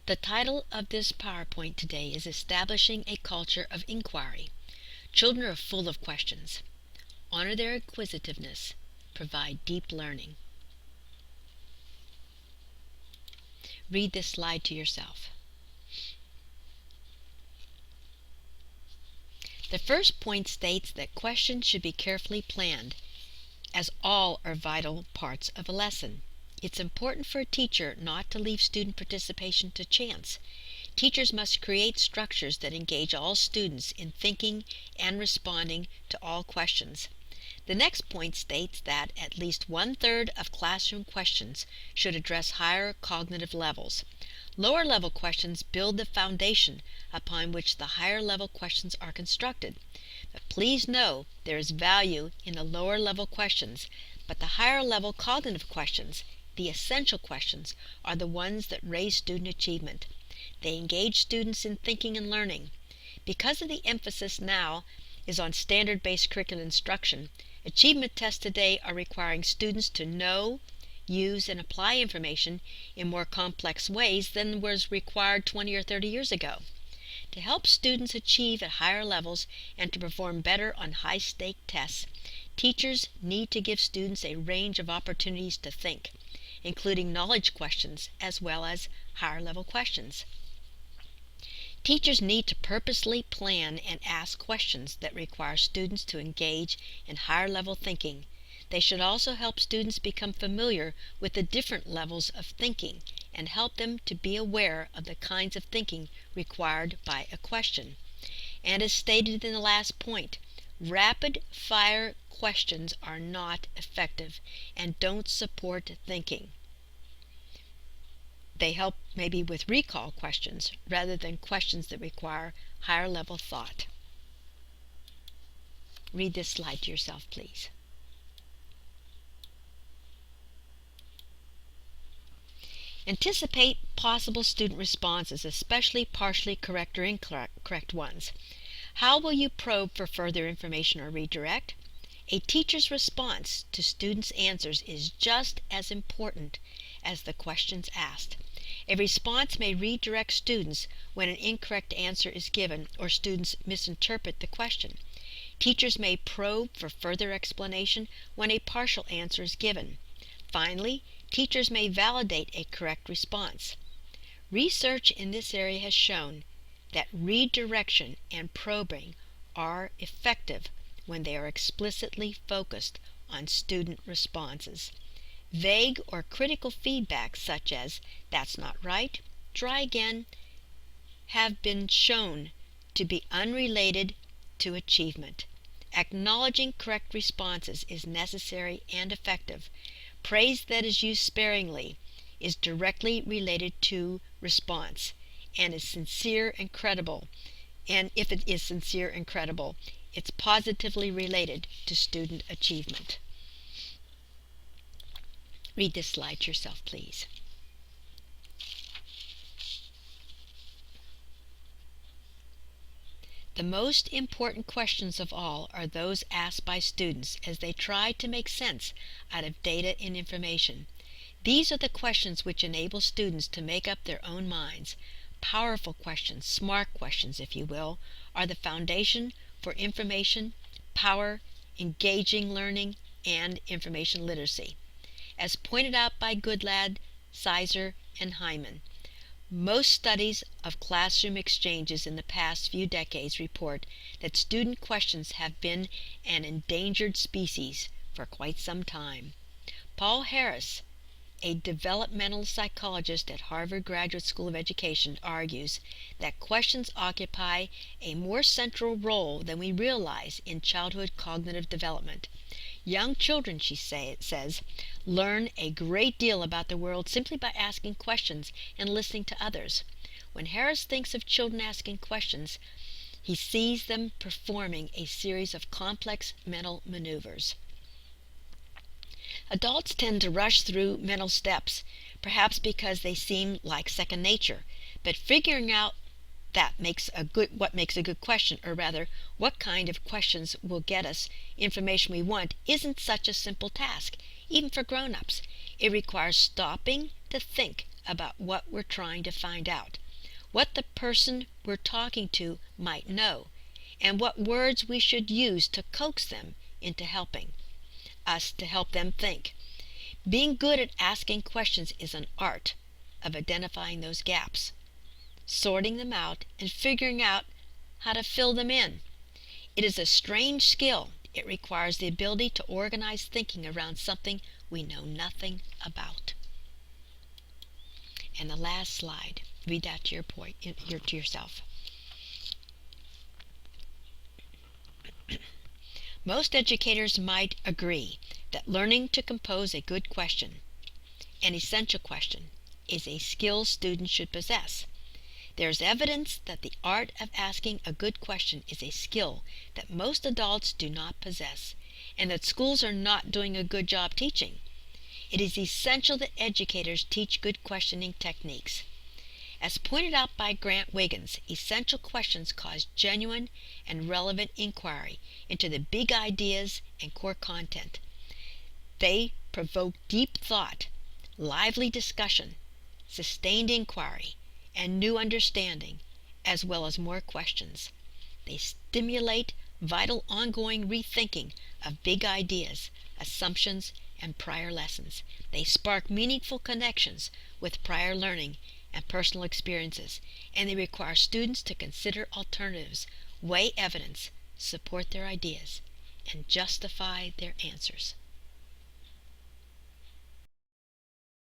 The title of this PowerPoint today is Establishing a Culture of Inquiry. Children are full of questions. Honor their inquisitiveness. Provide deep learning. Read this slide to yourself. The first point states that questions should be carefully planned, as all are vital parts of a lesson. It's important for a teacher not to leave student participation to chance. Teachers must create structures that engage all students in thinking and responding to all questions. The next point states that at least 1/3 of classroom questions should address higher cognitive levels. Lower level questions build the foundation upon which the higher level questions are constructed. But please know there is value in the lower level questions, but the higher level cognitive questions, the essential questions, are the ones that raise student achievement. They engage students in thinking and learning. Because of the emphasis now is on standard-based curriculum instruction, achievement tests today are requiring students to know, use, and apply information in more complex ways than was required 20 or 30 years ago. To help students achieve at higher levels and to perform better on high-stake tests, teachers need to give students a range of opportunities to think, including knowledge questions as well as higher-level questions. Teachers need to purposely plan and ask questions that require students to engage in higher-level thinking. They should also help students become familiar with the different levels of thinking and help them to be aware of the kinds of thinking required by a question. And as stated in the last point, rapid-fire questions are not effective and don't support thinking. They help maybe with recall questions rather than questions that require higher level thought. Read this slide to yourself, please. Anticipate possible student responses, especially partially correct or incorrect ones. How will you probe for further information or redirect? A teacher's response to students' answers is just as important as the questions asked. A response may redirect students when an incorrect answer is given or students misinterpret the question. Teachers may probe for further explanation when a partial answer is given. Finally, teachers may validate a correct response. Research in this area has shown that redirection and probing are effective when they are explicitly focused on student responses. Vague or critical feedback such as, "That's not right," "Try again," have been shown to be unrelated to achievement. Acknowledging correct responses is necessary and effective. Praise that is used sparingly is directly related to response and is sincere and credible. And if it is sincere and credible, it's positively related to student achievement. Read this slide to yourself, please. The most important questions of all are those asked by students as they try to make sense out of data and information. These are the questions which enable students to make up their own minds. Powerful questions, smart questions if you will, are the foundation for information, power, engaging learning, and information literacy. As pointed out by Goodlad, Sizer, and Hyman, most studies of classroom exchanges in the past few decades report that student questions have been an endangered species for quite some time. Paul Harris, a developmental psychologist at Harvard Graduate School of Education, argues that questions occupy a more central role than we realize in childhood cognitive development. Young children, she says, learn a great deal about the world simply by asking questions and listening to others. When Harris thinks of children asking questions, he sees them performing a series of complex mental maneuvers. Adults tend to rush through mental steps, perhaps because they seem like second nature, but figuring out what makes a good question, or rather, what kind of questions will get us information we want, isn't such a simple task, even for grown-ups. It requires stopping to think about what we're trying to find out, what the person we're talking to might know, and what words we should use to coax them into helping us to help them think. Being good at asking questions is an art of identifying those gaps, sorting them out, and figuring out how to fill them in. It is a strange skill. It requires the ability to organize thinking around something we know nothing about. And the last slide, read that to yourself. Most educators might agree that learning to compose a good question, an essential question, is a skill students should possess. There is evidence that the art of asking a good question is a skill that most adults do not possess, and that schools are not doing a good job teaching. It is essential that educators teach good questioning techniques. As pointed out by Grant Wiggins, essential questions cause genuine and relevant inquiry into the big ideas and core content. They provoke deep thought, lively discussion, sustained inquiry, and new understanding, as well as more questions. They stimulate vital ongoing rethinking of big ideas, assumptions, and prior lessons. They spark meaningful connections with prior learning and personal experiences, and they require students to consider alternatives, weigh evidence, support their ideas, and justify their answers.